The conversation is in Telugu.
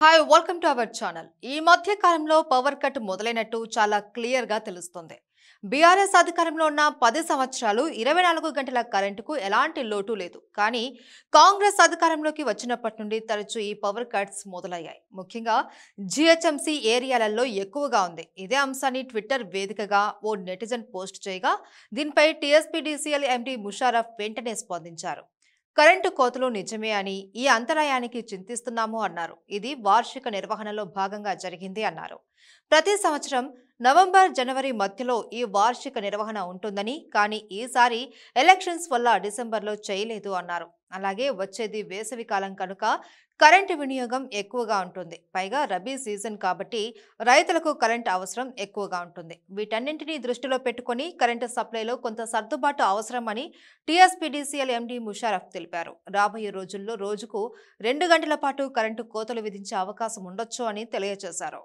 Hi welcome to our channel. ఈ మధ్య కాలంలో పవర్ కట్ మొదలైనట్టు చాలా క్లియర్ గా తెలుస్తుంది. బీఆర్ఎస్ అధికారంలో ఉన్న 10 సంవత్సరాలు 24 గంటల కరెంటుకు ఎలాంటి లోటు లేదు. కానీ కాంగ్రెస్ అధికారంలోకి వచ్చినప్పటి నుండి తరచూ ఈ పవర్ కట్స్ మొదలయ్యాయి. ముఖ్యంగా జిహెచ్ఎంసీ ఏరియాలలో ఎక్కువగా ఉంది. ఇదే అంశాన్ని ట్విట్టర్ వేదికగా ఓ నెటిజన్ పోస్ట్ చేయగా దీనిపై టీఎస్పీడీసీఎల్ ఎండీ ముషారఫ్ వెంటనే స్పందించారు. కరెంటు కోతలు నిజమే అని, ఈ అంతరాయానికి చింతిస్తున్నాము అన్నారు. ఇది వార్షిక నిర్వహణలో భాగంగా జరిగింది అన్నారు. ప్రతి సంవత్సరం నవంబర్, జనవరి మధ్యలో ఈ వార్షిక నిర్వహణ ఉంటుందని, కానీ ఈసారి ఎలక్షన్స్ వల్ల డిసెంబర్లో చేయలేదు అన్నారు. అలాగే వచ్చేది వేసవి కాలం కనుక కరెంటు వినియోగం ఎక్కువగా ఉంటుంది. పైగా రబీ సీజన్ కాబట్టి రైతులకు కరెంటు అవసరం ఎక్కువగా ఉంటుంది. వీటన్నింటినీ దృష్టిలో పెట్టుకుని కరెంటు సప్లైలో కొంత సర్దుబాటు అవసరమని టీఎస్పీడీసీఎల్ ఎండీ ముషారఫ్ తెలిపారు. రాబోయే రోజుల్లో రోజుకు 2 గంటల పాటు కరెంటు కోతలు విధించే అవకాశం ఉండొచ్చు అని తెలియజేశారు.